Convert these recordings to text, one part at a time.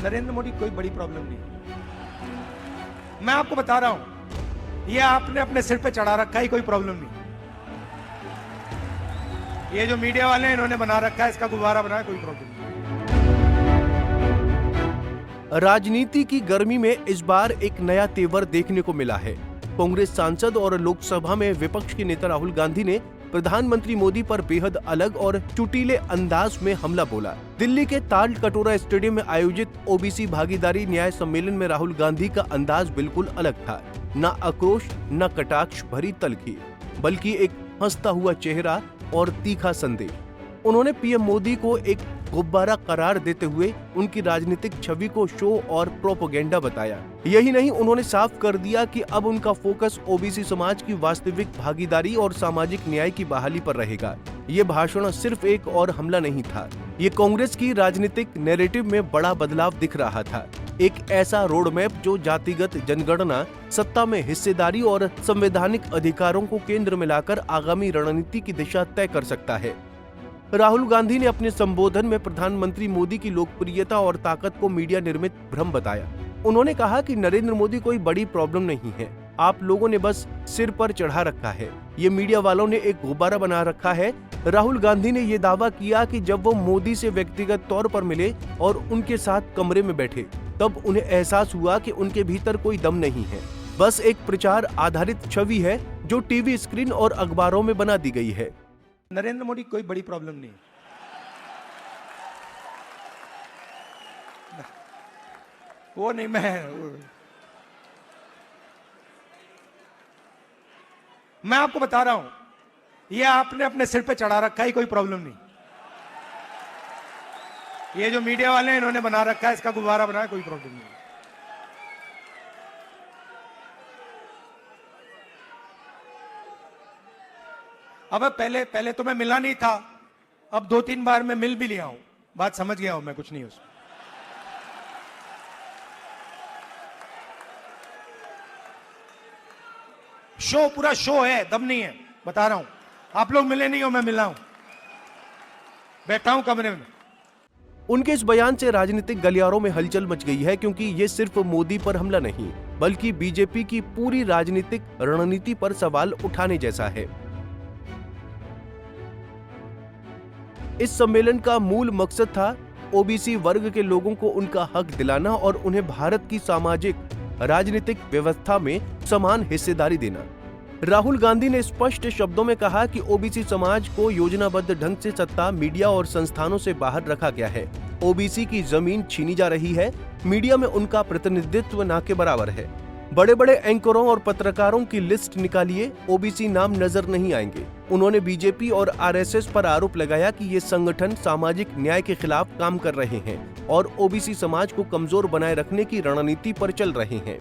नरेंद्र मोदी कोई बड़ी प्रॉब्लम नहीं। मैं आपको बता रहा हूं, ये आपने अपने सिर पे चढ़ा रखा है, कोई प्रॉब्लम नहीं। ये जो मीडिया वाले हैं इन्होंने बना रखा है, इसका गुब्बारा बनाया, कोई प्रॉब्लम नहीं। राजनीति की गर्मी में इस बार एक नया तेवर देखने को मिला है। कांग्रेस सांसद और लोकसभा में विपक्ष के नेता राहुल गांधी ने प्रधानमंत्री मोदी पर बेहद अलग और चुटीले अंदाज में हमला बोला। दिल्ली के ताल कटोरा स्टेडियम में आयोजित ओबीसी भागीदारी न्याय सम्मेलन में राहुल गांधी का अंदाज बिल्कुल अलग था। न आक्रोश, न कटाक्ष भरी तलखी, बल्कि एक हंसता हुआ चेहरा और तीखा संदेश। उन्होंने पीएम मोदी को एक गुब्बारा करार देते हुए उनकी राजनीतिक छवि को शो और प्रोपेगेंडा बताया। यही नहीं, उन्होंने साफ कर दिया कि अब उनका फोकस ओबीसी समाज की वास्तविक भागीदारी और सामाजिक न्याय की बहाली पर रहेगा। ये भाषण सिर्फ एक और हमला नहीं था, ये कांग्रेस की राजनीतिक नैरेटिव में बड़ा बदलाव दिख रहा था। एक ऐसा रोड मैप जो जातिगत जनगणना, सत्ता में हिस्सेदारी और संवैधानिक अधिकारों को केंद्र में लाकर आगामी रणनीति की दिशा तय कर सकता है। राहुल गांधी ने अपने संबोधन में प्रधानमंत्री मोदी की लोकप्रियता और ताकत को मीडिया निर्मित भ्रम बताया। उन्होंने कहा कि नरेंद्र मोदी कोई बड़ी प्रॉब्लम नहीं है, आप लोगों ने बस सिर पर चढ़ा रखा है, ये मीडिया वालों ने एक गुब्बारा बना रखा है। राहुल गांधी ने ये दावा किया कि जब वो मोदी से व्यक्तिगत तौर पर मिले और उनके साथ कमरे में बैठे, तब उन्हें एहसास हुआ कि उनके भीतर कोई दम नहीं है, बस एक प्रचार आधारित छवि है जो टीवी स्क्रीन और अखबारों में बना दी गई है। नरेंद्र मोदी कोई बड़ी प्रॉब्लम नहीं। वो नहीं, मैं आपको बता रहा हूं, ये आपने अपने सिर पे चढ़ा रखा है, कोई प्रॉब्लम नहीं। ये जो मीडिया वाले हैं इन्होंने बना रखा है, इसका गुब्बारा बनाया, कोई प्रॉब्लम नहीं। अब पहले तो मैं मिला नहीं था, अब 2-3 बार मैं मिल भी लिया हूं, बात समझ गया हूं मैं, कुछ नहीं उसमें। शो पूरा शो है, दम नहीं है, बता रहा हूं। आप लोग मिले नहीं हो, मैं मिला हूं, बैठा हूं कमरे में। उनके इस बयान से राजनीतिक गलियारों में हलचल मच गई है, क्योंकि ये सिर्फ मोदी पर हमला नहीं, बल्कि बीजेपी की पूरी राजनीतिक रणनीति पर सवाल उठाने जैसा है। इस सम्मेलन का मूल मकसद था ओबीसी वर्ग के लोगों को उनका हक दिलाना और उन्हें भारत की सामाजिक राजनीतिक व्यवस्था में समान हिस्सेदारी देना। राहुल गांधी ने स्पष्ट शब्दों में कहा कि ओबीसी समाज को योजनाबद्ध ढंग से सत्ता, मीडिया और संस्थानों से बाहर रखा गया है। ओबीसी की जमीन छीनी जा रही है, मीडिया में उनका प्रतिनिधित्व ना के बराबर है। बड़े बड़े एंकरों और पत्रकारों की लिस्ट निकालिए, ओबीसी नाम नजर नहीं आएंगे। उन्होंने बीजेपी और आरएसएस पर आरोप लगाया कि ये संगठन सामाजिक न्याय के खिलाफ काम कर रहे हैं और ओबीसी समाज को कमजोर बनाए रखने की रणनीति पर चल रहे हैं।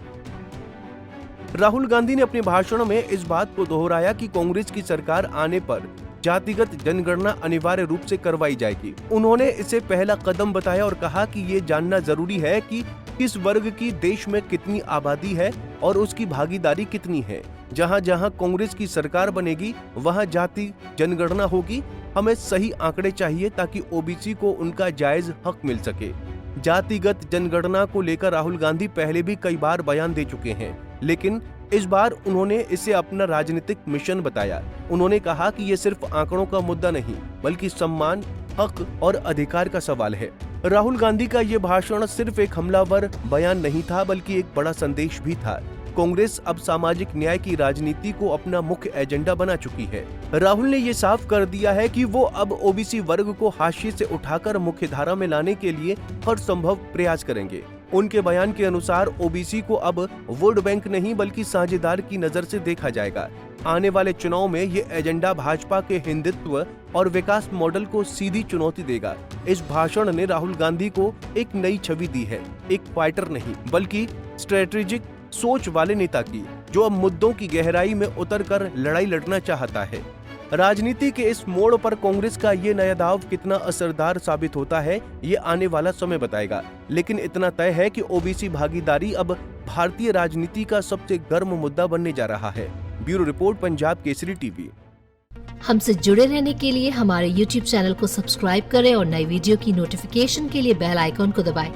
राहुल गांधी ने अपने भाषण में इस बात को दोहराया कि कांग्रेस की सरकार आने पर जातिगत जनगणना अनिवार्य रूप से करवाई जाएगी। उन्होंने इसे पहला कदम बताया और कहा कि ये जानना जरूरी है कि किस वर्ग की देश में कितनी आबादी है और उसकी भागीदारी कितनी है। जहां जहां कांग्रेस की सरकार बनेगी, वहां जाति जनगणना होगी। हमें सही आंकड़े चाहिए ताकि ओबीसी को उनका जायज हक मिल सके। जातिगत जनगणना को लेकर राहुल गांधी पहले भी कई बार बयान दे चुके हैं, लेकिन इस बार उन्होंने इसे अपना राजनीतिक मिशन बताया। उन्होंने कहा कि ये सिर्फ आंकड़ों का मुद्दा नहीं, बल्कि सम्मान, हक और अधिकार का सवाल है। राहुल गांधी का ये भाषण सिर्फ एक हमलावर बयान नहीं था, बल्कि एक बड़ा संदेश भी था। कांग्रेस अब सामाजिक न्याय की राजनीति को अपना मुख्य एजेंडा बना चुकी है। राहुल ने ये साफ कर दिया है कि वो अब ओबीसी वर्ग को हाशिए से उठाकर मुख्य धारा में लाने के लिए हर संभव प्रयास करेंगे। उनके बयान के अनुसार ओबीसी को अब वोट बैंक नहीं, बल्कि साझेदार की नजर से देखा जाएगा। आने वाले चुनाव में ये एजेंडा भाजपा के हिंदुत्व और विकास मॉडल को सीधी चुनौती देगा। इस भाषण ने राहुल गांधी को एक नई छवि दी है, एक फाइटर नहीं, बल्कि स्ट्रेटेजिक सोच वाले नेता की, जो अब मुद्दों की गहराई में उतरकर लड़ाई लड़ना चाहता है। राजनीति के इस मोड़ पर कांग्रेस का ये नया दाव कितना असरदार साबित होता है, ये आने वाला समय बताएगा। लेकिन इतना तय है कि ओबीसी भागीदारी अब भारतीय राजनीति का सबसे गर्म मुद्दा बनने जा रहा है। Bureau report, Punjab Kesari TV. हमसे जुड़े रहने के लिए हमारे YouTube चैनल को सब्सक्राइब करें और नई वीडियो की नोटिफिकेशन के लिए बेल आइकॉन को दबाएं।